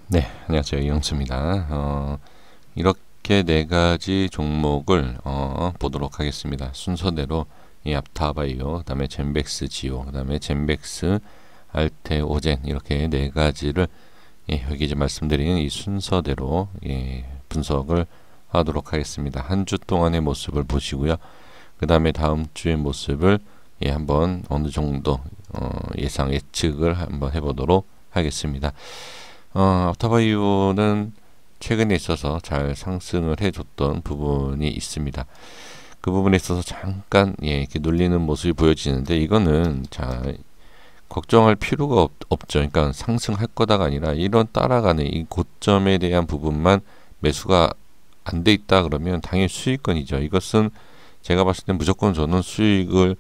네, 안녕하세요. 이영수입니다. 이렇게 네 가지 종목을 보도록 하겠습니다. 순서대로 이 앞타바이오, 그다음에 젠백스 지오, 그다음에 젠백스 알테오젠 이렇게 네 가지를 여기 이제 말씀드린 이 순서대로 분석을 하도록 하겠습니다. 한 주 동안의 모습을 보시고요. 그다음에 다음 주의 모습을 한번 어느 정도 예상 예측을 한번 해보도록 하겠습니다. 앞타바이오는 최근에 있어서 잘 상승을 해줬던 부분이 있습니다. 그 부분에 있어서 잠깐 이렇게 눌리는 모습이 보여지는데 이거는 자 걱정할 필요가 없죠. 그러니까 상승할 거다가 아니라 이런 따라가는 이 고점에 대한 부분만 매수가 안 돼 있다 그러면 당연히 수익권이죠. 이것은 제가 봤을 때 무조건 저는 수익을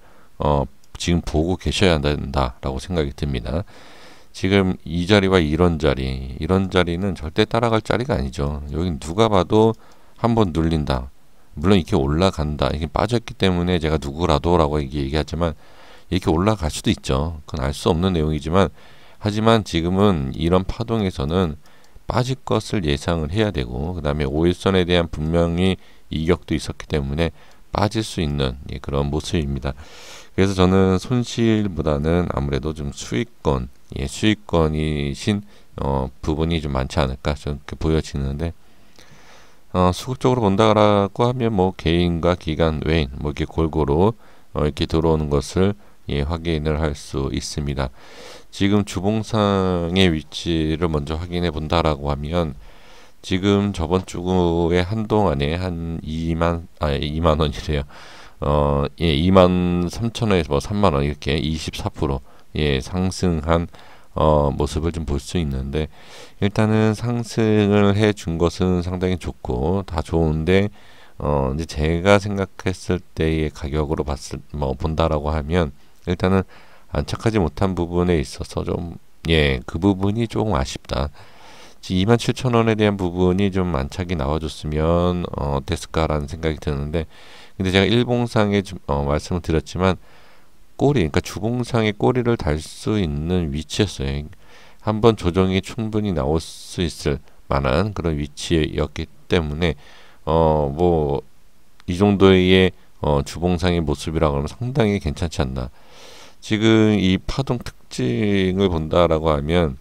지금 보고 계셔야 된다라고 생각이 듭니다. 지금 이 자리와 이런 자리는 절대 따라갈 자리가 아니죠. 여기 누가 봐도 한번 눌린다. 물론 이렇게 올라간다. 이게 빠졌기 때문에 제가 누구라도라고 얘기하지만 이렇게 올라갈 수도 있죠. 그건 알 수 없는 내용이지만 하지만 지금은 이런 파동에서는 빠질 것을 예상을 해야 되고 그 다음에 5일선에 대한 분명히 이격도 있었기 때문에 빠질 수 있는 그런 모습입니다. 그래서 저는 손실보다는 아무래도 좀 수익권, 수익권이신 부분이 좀 많지 않을까 저는 그렇게 보여지는데 수급적으로 본다라고 하면 뭐 개인과 기관 외인 뭐 이렇게 골고루 이렇게 들어오는 것을 확인을 할 수 있습니다. 지금 주봉상의 위치를 먼저 확인해 본다라고 하면 지금 저번 주에 한동안에 한 2만 원이래요. 2만 3천 원에서 뭐 3만 원 이렇게 24% 상승한 모습을 좀 볼 수 있는데 일단은 상승을 해 준 것은 상당히 좋고 다 좋은데 이제 제가 생각했을 때의 가격으로 본다라고 하면 일단은 안착하지 못한 부분에 있어서 좀 그 부분이 조금 아쉽다. 27,000원에 대한 부분이 좀 안착이 나와줬으면 어땠을까라는 생각이 드는데 근데 제가 일봉상에 말씀을 드렸지만 그러니까 주봉상의 꼬리를 달 수 있는 위치였어요. 한번 조정이 충분히 나올 수 있을 만한 그런 위치였기 때문에 뭐 이 정도의 주봉상의 모습이라 그러면 상당히 괜찮지 않나. 지금 이 파동 특징을 본다라고 하면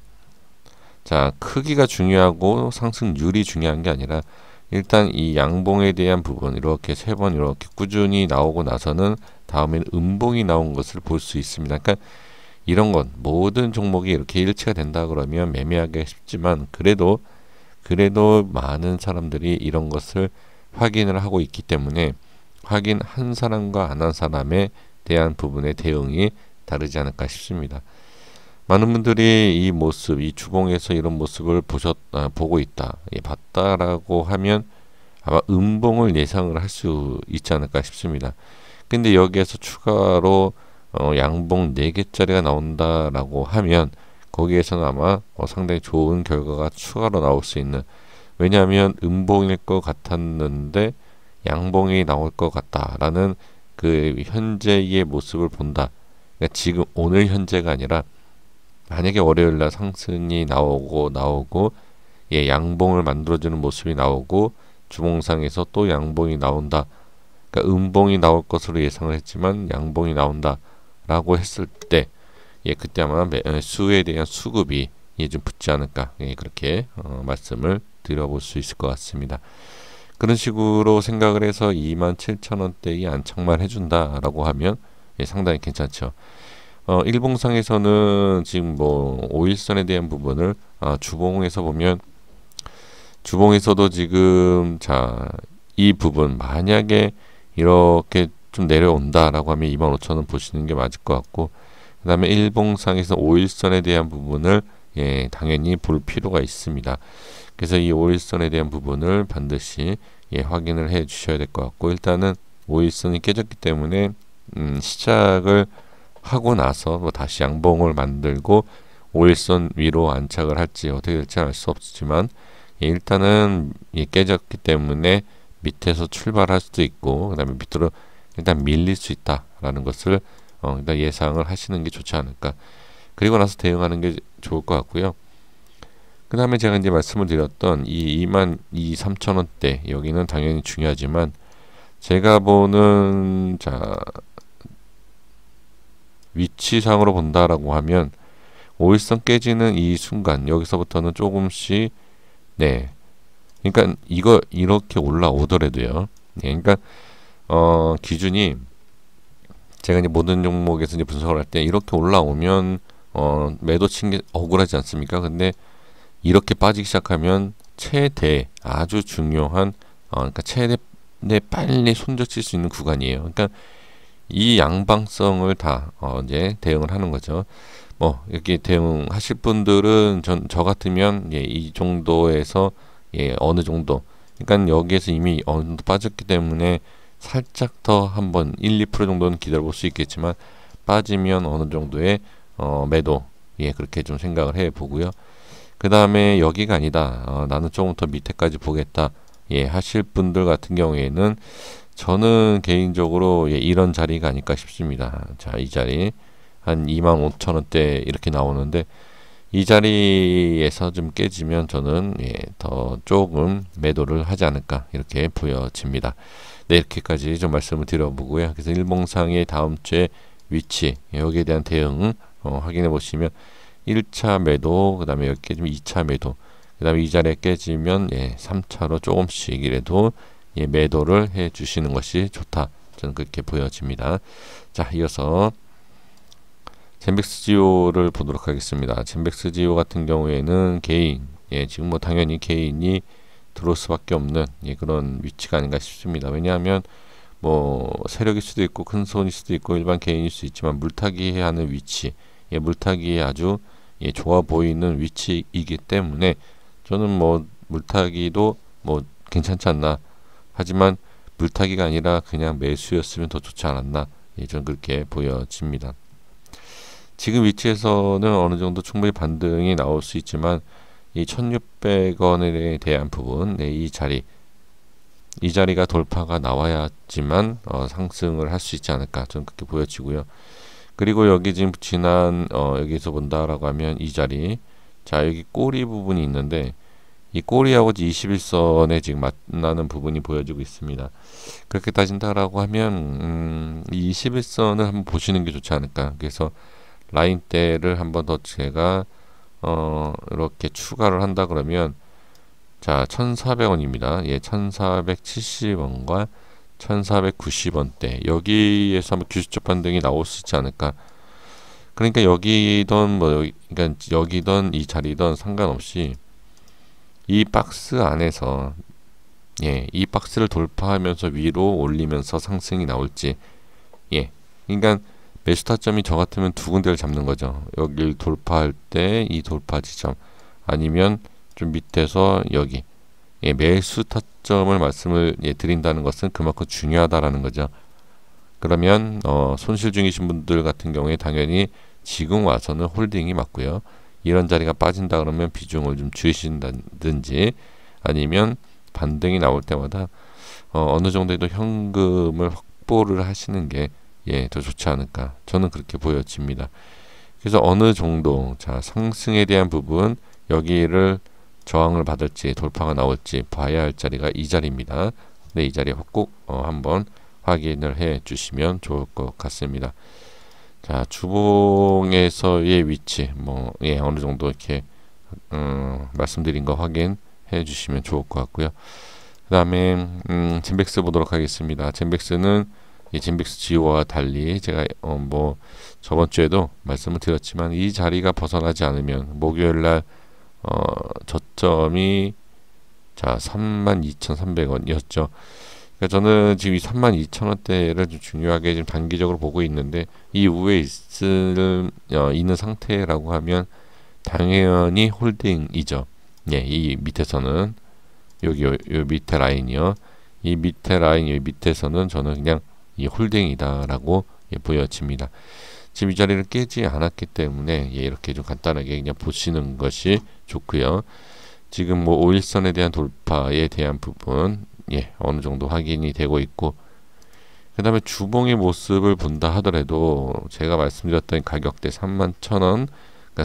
자 크기가 중요하고 상승률이 중요한 게 아니라 일단 이 양봉에 대한 부분 이렇게 세 번 이렇게 꾸준히 나오고 나서는 다음에는 음봉이 나온 것을 볼 수 있습니다. 그러니까 이런 건 모든 종목이 이렇게 일치가 된다 그러면 매매하기 쉽지만 그래도 많은 사람들이 이런 것을 확인을 하고 있기 때문에 확인한 사람과 안 한 사람에 대한 부분의 대응이 다르지 않을까 싶습니다. 많은 분들이 이 모습, 이 주봉에서 이런 모습을 보고 있다, 봤다라고 하면 아마 음봉을 예상을 할 수 있지 않을까 싶습니다. 근데 여기에서 추가로 양봉 4개짜리가 나온다라고 하면 거기에서는 아마 상당히 좋은 결과가 추가로 나올 수 있는 왜냐하면 음봉일 것 같았는데 양봉이 나올 것 같다라는 그 현재의 모습을 본다. 그러니까 지금 오늘 현재가 아니라 만약에 월요일날 상승이 나오고 양봉을 만들어주는 모습이 나오고 주봉상에서 또 양봉이 나온다. 그러니까 음봉이 나올 것으로 예상을 했지만 양봉이 나온다라고 했을 때 그때 아마 수에 대한 수급이 좀 붙지 않을까 그렇게 말씀을 드려볼 수 있을 것 같습니다. 그런 식으로 생각을 해서 27,000원대에 안착만 해준다라고 하면 상당히 괜찮죠. 일봉상에서는 지금 뭐 5일선에 대한 부분을 주봉에서 보면 주봉에서도 지금 자 이 부분 만약에 이렇게 좀 내려온다라고 하면 25,000원 보시는 게 맞을 것 같고 그 다음에 일봉상에서 5일선에 대한 부분을 당연히 볼 필요가 있습니다. 그래서 이 5일선에 대한 부분을 반드시 확인을 해 주셔야 될 것 같고 일단은 5일선이 깨졌기 때문에 시작을 하고 나서 뭐 다시 양봉을 만들고 5일선 위로 안착을 할지 어떻게 될지 알 수 없지만 일단은 깨졌기 때문에 밑에서 출발할 수도 있고 그 다음에 밑으로 일단 밀릴 수 있다라는 것을 일단 예상을 하시는 게 좋지 않을까. 그리고 나서 대응하는 게 좋을 것 같고요. 그 그 다음에 제가 이제 말씀을 드렸던 이 23,000원대 여기는 당연히 중요하지만 제가 보는 자 위치상으로 본다라고 하면 5일선 깨지는 이 순간 여기서부터는 조금씩 네 그러니까 이거 이렇게 올라오더라도요. 네, 그러니까 기준이 제가 이제 모든 종목에서 이제 분석을 할 때 이렇게 올라오면 매도 친 게 억울하지 않습니까? 근데 이렇게 빠지기 시작하면 최대 아주 중요한 그러니까 최대 빨리 손절칠 수 있는 구간이에요. 그러니까 이 양방성을 다 이제 대응을 하는 거죠. 뭐 이렇게 대응하실 분들은 저 같으면 예, 이 정도에서 예, 어느 정도 그러니까 여기에서 이미 어느 정도 빠졌기 때문에 살짝 더 한번 1~2% 정도는 기다려 볼 수 있겠지만 빠지면 어느 정도의 매도 예 그렇게 좀 생각을 해 보고요. 그 다음에 여기가 아니다 나는 조금 더 밑에까지 보겠다 예 하실 분들 같은 경우에는 저는 개인적으로 예, 이런 자리가 아닐까 싶습니다. 자, 이 자리 한 25,000원대 이렇게 나오는데 이 자리에서 좀 깨지면 저는 예, 더 조금 매도를 하지 않을까 이렇게 보여집니다. 네, 이렇게까지 좀 말씀을 드려보고요. 그래서 일봉상의 다음 주에 위치 여기에 대한 대응 확인해 보시면 1차 매도 그 다음에 여기 깨지면 2차 매도 그 다음에 이 자리에 깨지면 예, 3차로 조금씩이라도 예, 매도를 해 주시는 것이 좋다. 저는 그렇게 보여집니다. 자, 이어서 젠백스지오를 보도록 하겠습니다. 젠백스지오 같은 경우에는 개인, 예, 지금 뭐 당연히 개인이 들어올 수밖에 없는 예, 그런 위치가 아닌가 싶습니다. 왜냐하면 뭐 세력일 수도 있고 큰 손일 수도 있고 일반 개인일 수 있지만 물타기 하는 위치, 예, 물타기에 아주 예, 좋아 보이는 위치이기 때문에 저는 뭐 물타기도 뭐 괜찮지 않나. 하지만 물타기가 아니라 그냥 매수였으면 더 좋지 않았나. 예, 저는 그렇게 보여집니다. 지금 위치에서는 어느 정도 충분히 반등이 나올 수 있지만 이 1,600원에 대한 부분, 네, 이 자리가 돌파가 나와야지만 상승을 할 수 있지 않을까 저는 그렇게 보여지고요. 그리고 여기 지금 지난 여기서 본다라고 하면 이 자리, 자 여기 꼬리 부분이 있는데 이 꼬리하고 21선에 지금 만나는 부분이 보여지고 있습니다. 그렇게 따진다라고 하면 이 21선을 한번 보시는 게 좋지 않을까. 그래서 라인대를 한번 더 제가 이렇게 추가를 한다 그러면 자 1,400원입니다. 예, 1,470원과 1,490원대 여기에서 한번 규칙적 반등이 나올 수 있지 않을까. 그러니까 여기던 뭐 그러니까 여기던 이 자리던 상관없이 이 박스 안에서 예, 이 박스를 돌파하면서 위로 올리면서 상승이 나올지 예, 그러니까 매수 타점이 저 같으면 두 군데를 잡는 거죠. 여기를 돌파할 때 이 돌파 지점 아니면 좀 밑에서 여기 예, 매수 타점을 말씀을 예, 드린다는 것은 그만큼 중요하다라는 거죠. 그러면 손실 중이신 분들 같은 경우에 당연히 지금 와서는 홀딩이 맞고요. 이런 자리가 빠진다 그러면 비중을 좀 줄이신다든지 아니면 반등이 나올 때마다 어느 정도의 현금을 확보를 하시는 게 예, 더 좋지 않을까 저는 그렇게 보여집니다. 그래서 어느 정도 자 상승에 대한 부분 여기를 저항을 받을지 돌파가 나올지 봐야 할 자리가 이 자리입니다. 네, 이 자리 꼭 한번 확인을 해 주시면 좋을 것 같습니다. 자, 주봉에서의 위치, 뭐, 예, 어느 정도 이렇게, 말씀드린 거 확인해 주시면 좋을 것 같고요. 그 다음에, 젠백스 보도록 하겠습니다. 젠백스는, 이 젠백스 지오와 달리, 제가, 뭐, 저번 주에도 말씀을 드렸지만, 이 자리가 벗어나지 않으면, 목요일 날, 저점이, 자, 32,300원이었죠. 그러니까 저는 지금 이 32,000원대를 좀 중요하게 좀 단기적으로 보고 있는데 이 위에 있는 상태라고 하면 당연히 홀딩이죠. 예, 이 밑에서는 여기 요 밑에 라인이요. 이 밑에 라인 이 밑에서는 저는 그냥 이 홀딩이다라고 예, 보여집니다. 지금 이 자리를 깨지 않았기 때문에 예, 이렇게 좀 간단하게 그냥 보시는 것이 좋고요. 지금 뭐 5일선에 대한 돌파에 대한 부분 예, 어느 정도 확인이 되고 있고 그 다음에 주봉의 모습을 본다 하더라도 제가 말씀드렸던 가격대 31,000원 그러니까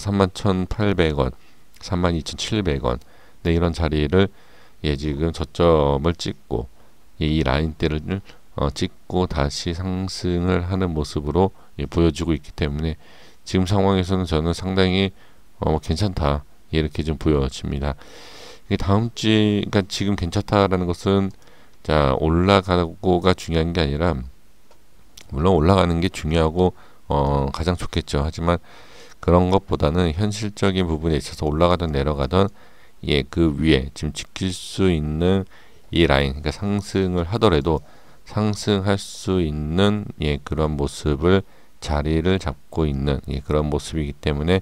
31,800원 32,700원. 네, 이런 자리를 지금 저점을 찍고 이 라인대를 찍고 다시 상승을 하는 모습으로 보여주고 있기 때문에 지금 상황에서는 저는 상당히 괜찮다, 이렇게 좀 보여집니다. 다음 주, 그러니까 지금 괜찮다라는 것은 자, 올라가고가 중요한 게 아니라, 물론 올라가는 게 중요하고 가장 좋겠죠. 하지만 그런 것보다는 현실적인 부분에 있어서 올라가든 내려가든 그 위에 지금 지킬 수 있는 이 라인, 그러니까 상승을 하더라도 상승할 수 있는 그런 모습을 자리를 잡고 있는 그런 모습이기 때문에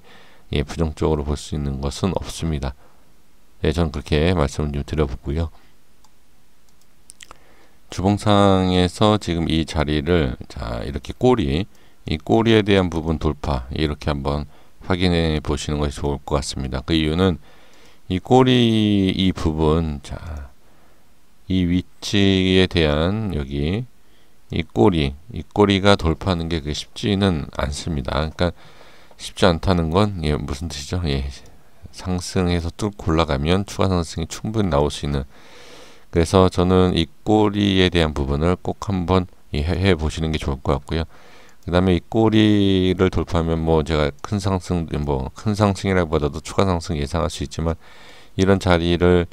부정적으로 볼 수 있는 것은 없습니다. 저는 그렇게 말씀을 좀 드려보고요. 주봉상에서 지금 이 자리를 자, 이렇게 이 꼬리에 대한 부분 돌파, 이렇게 한번 확인해 보시는 것이 좋을 것 같습니다. 그 이유는 이 꼬리 이 부분, 자, 이 위치에 대한 여기 이 꼬리가 돌파하는 게 그게 쉽지는 않습니다. 그러니까 쉽지 않다는 건 무슨 뜻이죠? 상승해서 뚫고 올라가면 추가 상승이 충분히 나올 수 있는, 그래서 저는 이 꼬리에 대한 부분을 꼭 한번 해 보시는 게 좋을 것 같고요. 그 다음에 이 꼬리를 돌파하면 제가 큰 상승이라기보다도 추가 상승 예상할 수 있지만, 이런 자리를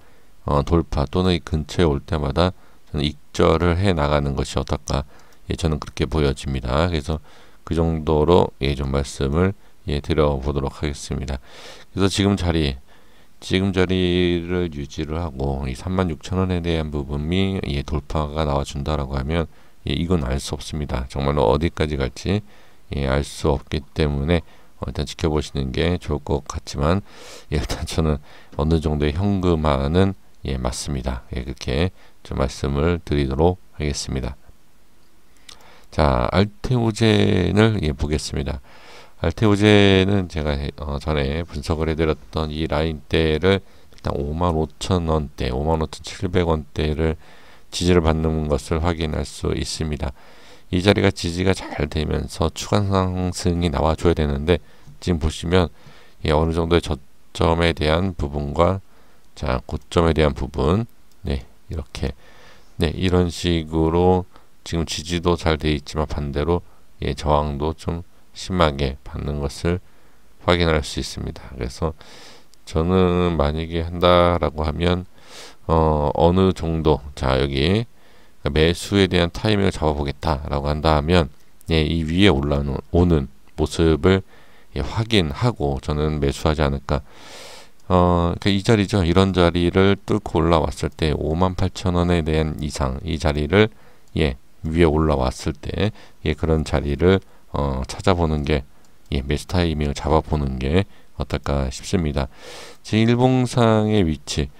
돌파 또는 이 근처에 올 때마다 저는 익절을 해 나가는 것이 어떨까, 저는 그렇게 보여집니다. 그래서 그 정도로 좀 말씀을 드려보도록 하겠습니다. 그래서 지금 자리를 유지를 하고 이 36,000원에 대한 부분이 돌파가 나와준다라고 하면 이건 알 수 없습니다. 정말로 어디까지 갈지 알 수 없기 때문에 일단 지켜보시는 게 좋을 것 같지만, 일단 저는 어느 정도의 현금화는 맞습니다. 그렇게 좀 말씀을 드리도록 하겠습니다. 자, 알테오젠을 보겠습니다. 알테오젠은 제가 전에 분석을 해드렸던 이 라인대를 일단 55,000원대, 55,700원대를 지지를 받는 것을 확인할 수 있습니다. 이 자리가 지지가 잘 되면서 추가 상승이 나와줘야 되는데, 지금 보시면 어느 정도의 저점에 대한 부분과 자, 고점에 대한 부분, 이렇게 이런 식으로 지금 지지도 잘 돼 있지만 반대로 저항도 좀 심하게 받는 것을 확인할 수 있습니다. 그래서 저는 만약에 한다라고 하면 어느 정도, 자, 여기 매수에 대한 타이밍을 잡아보겠다라고 한다 하면 이 위에 올라오는 모습을 확인하고 저는 매수하지 않을까. 이 자리죠. 이런 자리를 뚫고 올라왔을 때 58,000원에 대한 이상, 이 자리를 위에 올라왔을 때 그런 자리를 찾아보는 게 매수 타이밍을 잡아보는 게 어떨까 싶습니다. 제 일봉상의 위치,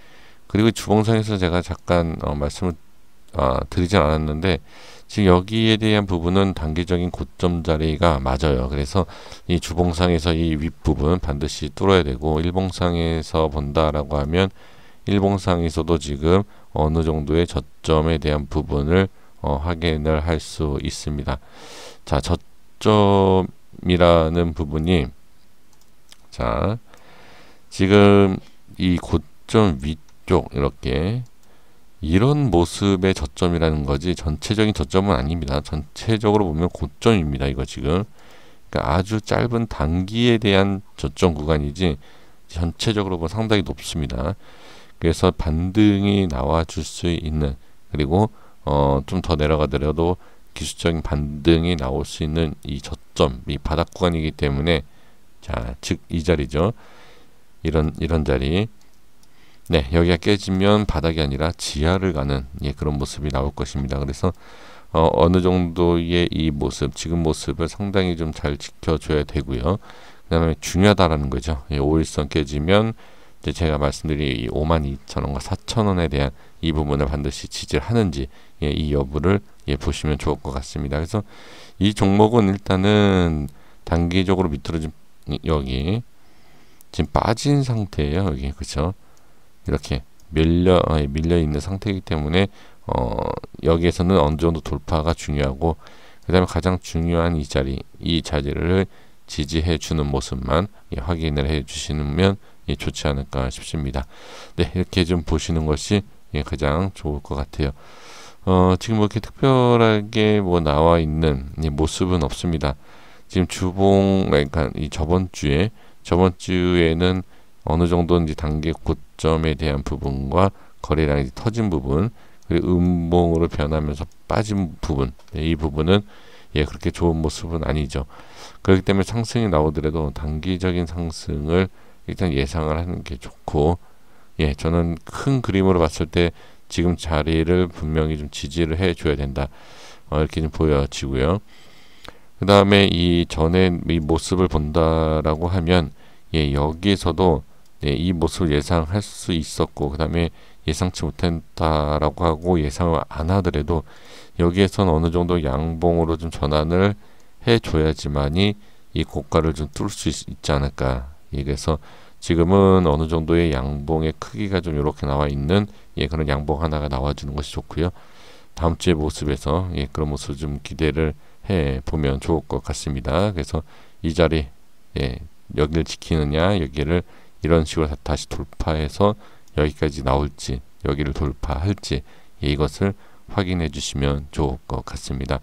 그리고 주봉상에서 제가 잠깐 말씀을 드리진 않았는데, 지금 여기에 대한 부분은 단기적인 고점 자리가 맞아요. 그래서 이 주봉상에서 이 윗부분 반드시 뚫어야 되고, 일봉상에서 본다라고 하면 일봉상에서도 지금 어느 정도의 저점에 대한 부분을 확인을 할 수 있습니다. 자, 저점이라는 부분이, 자, 지금 이 고점 위쪽 이렇게 이런 모습의 저점이라는 거지 전체적인 저점은 아닙니다. 전체적으로 보면 고점입니다. 이거 지금 그러니까 아주 짧은 단기에 대한 저점 구간이지 전체적으로 보면 상당히 높습니다. 그래서 반등이 나와줄 수 있는, 그리고 좀 더 내려가더라도 기술적인 반등이 나올 수 있는 이 저점, 이 바닥 구간이기 때문에, 자, 즉 이 자리죠. 이런 자리, 여기가 깨지면 바닥이 아니라 지하를 가는 그런 모습이 나올 것입니다. 그래서 어느 정도의 이 모습, 지금 모습을 상당히 좀 잘 지켜줘야 되고요. 그 다음에 중요하다라는 거죠. 5일선 깨지면 이제 제가 말씀드린 이 52,000원과 4,000원에 대한 이 부분을 반드시 지지를 하는지 이 여부를 보시면 좋을 것 같습니다. 그래서 이 종목은 일단은 단기적으로 밑으로 여기 지금 빠진 상태예요. 여기 그렇죠. 이렇게 밀려 있는 상태이기 때문에 여기에서는 어느 정도 돌파가 중요하고, 그 다음에 가장 중요한 이 자리를 지지해 주는 모습만 확인을 해 주시면 예, 좋지 않을까 싶습니다. 네, 이렇게 좀 보시는 것이 예, 가장 좋을 것 같아요. 지금 뭐 이렇게 특별하게 뭐 나와 있는 이 모습은 없습니다. 지금 주봉, 그러니까 이 저번 주에는 어느 정도 이제 단기 고점에 대한 부분과 거래량이 이제 터진 부분, 그리고 음봉으로 변하면서 빠진 부분, 이 부분은 예, 그렇게 좋은 모습은 아니죠. 그렇기 때문에 상승이 나오더라도 단기적인 상승을 일단 예상을 하는 게 좋고, 예, 저는 큰 그림으로 봤을 때 지금 자리를 분명히 좀 지지를 해줘야 된다. 이렇게 좀 보여지고요. 그 다음에 이 전에 이 모습을 본다라고 하면, 예, 여기에서도 예, 이 모습을 예상할 수 있었고, 그 다음에 예상치 못했다라고 하고 예상을 안 하더라도 여기에선 어느 정도 양봉으로 좀 전환을 해줘야지만이 이 고가를 좀 뚫을 수 있지 않을까. 예, 그래서 지금은 어느 정도의 양봉의 크기가 좀 이렇게 나와 있는 예, 그런 양봉 하나가 나와주는 것이 좋고요. 다음 주의 모습에서 예, 그런 모습 좀 기대를 해 보면 좋을 것 같습니다. 그래서 이 자리 예, 여기를 지키느냐, 여기를 이런 식으로 다시 돌파해서 여기까지 나올지, 여기를 돌파할지 예, 이것을 확인해 주시면 좋을 것 같습니다.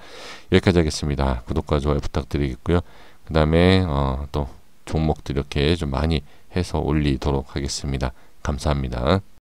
여기까지 하겠습니다. 구독과 좋아요 부탁드리겠고요. 그 다음에 또 종목들 이렇게 좀 많이 해서 올리도록 하겠습니다. 감사합니다.